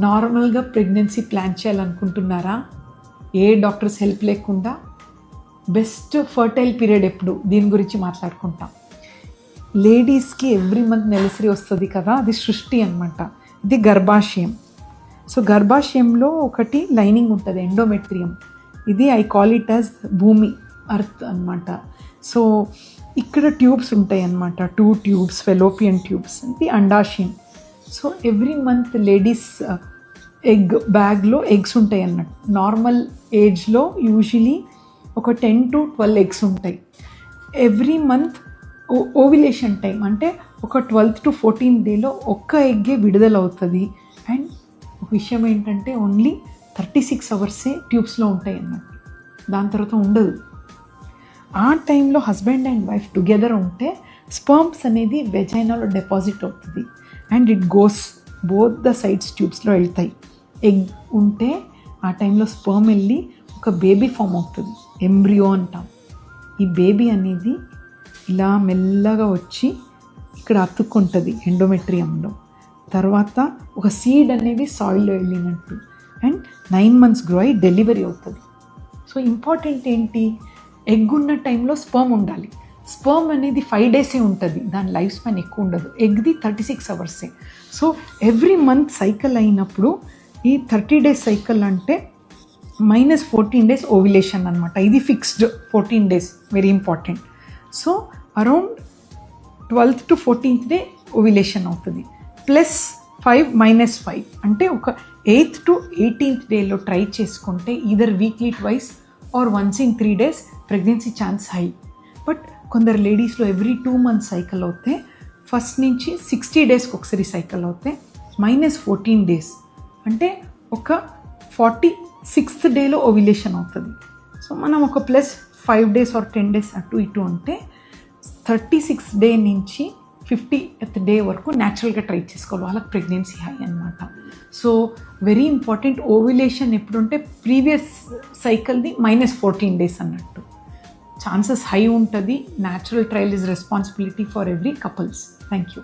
నార్మల్గా pregnancy plan చేయాలనుకుంటున్నారా? ఏ doctors help లేకుండా బెస్ట్ ఫర్టైల్ పీరియడ్ ఎప్పుడు, దీని గురించి మాట్లాడుకుంటాం. లేడీస్కి ఎవ్రీ మంత్ నెలసరి వస్తుంది కదా, అది సృష్టి అనమాట. ఇది గర్భాశయం. సో గర్భాశయంలో ఒకటి లైనింగ్ ఉంటుంది, ఎండోమెట్రియం. ఇది ఐ కాల్ ఇట్ యాజ్ భూమి, అర్త్ అనమాట. సో ఇక్కడ ట్యూబ్స్ ఉంటాయి అన్నమాట, 2 ట్యూబ్స్, ఫెలోపియన్ ట్యూబ్స్. ఇది అండాశయం. So every month ladies egg బ్యాగ్లో ఎగ్స్ ఉంటాయి అన్నట్టు. నార్మల్ ఏజ్లో యూజువలీ ఒక 10 to 12 ఎగ్స్ ఉంటాయి. ఎవ్రీ మంత్ ఓవిలేషన్ టైం అంటే ఒక 12th to 14th డేలో ఒక్క ఎగ్గే విడుదలవుతుంది. అండ్ ఒక విషయం ఏంటంటే ఓన్లీ 36 అవర్సే ట్యూబ్స్లో ఉంటాయి అన్నట్టు, దాని తర్వాత ఉండదు. ఆ టైంలో హస్బెండ్ అండ్ వైఫ్ టుగెదర్ ఉంటే స్పర్మ్స్ అనేది వెజైనాలో డిపాజిట్ అవుతుంది and it goes both the sides ట్యూబ్స్లో వెళ్తాయి. ఎగ్ ఉంటే ఆ టైంలో స్పర్మ్ వెళ్ళి ఒక బేబీ ఫామ్ అవుతుంది, ఎంబ్రియో అంటాం. ఈ బేబీ అనేది ఇలా మెల్లగా వచ్చి ఇక్కడ అతుక్కుంటుంది ఎండోమెట్రియంలో. తర్వాత ఒక సీడ్ అనేది సాయిల్లో వెళ్ళినట్టు అండ్ 9 months గ్రో అయ్యి డెలివరీ అవుతుంది. సో ఇంపార్టెంట్ ఏంటి, ఎగ్ ఉన్న టైంలో స్పర్మ్ ఉండాలి. స్పర్మ్ అనేది 5 days ఉంటుంది, దాని లైఫ్ స్పాన్ ఎక్కువ ఉండదు. ఎగ్ది 36 hours. So every month cycle అయినప్పుడు ఈ 30 days సైకిల్ అంటే -14 days ఓవిలేషన్ అనమాట. ఇది fixed 14 days, very important. So around 12th to 14th day ovulation అవుతుంది. +5 -5 అంటే ఒక 8th to 18th డేలో ట్రై చేసుకుంటే either weekly twice or once in 3 days pregnancy chance high. But కొందరు లేడీస్లో ఎవ్రీ 2 months సైకిల్ అవుతే, ఫస్ట్ నుంచి 60 daysకి ఒకసారి సైకిల్ అవుతే -14 days అంటే ఒక 46th డేలో ఓవిలేషన్ అవుతుంది. సో మనం ఒక +5 days or 10 days అటు ఇటు ఉంటే 36th day నుంచి 50th day వరకు న్యాచురల్గా ట్రై చేసుకోవాలి, వాళ్ళకి ప్రెగ్నెన్సీ హై అనమాట. సో వెరీ ఇంపార్టెంట్, ఓవిలేషన్ ఎప్పుడుంటే ప్రీవియస్ సైకిల్ది -14 days అన్నట్టు. ఛాన్సెస్ హై ఉంటుంది. Natural trial is responsibility for every couples. Thank you.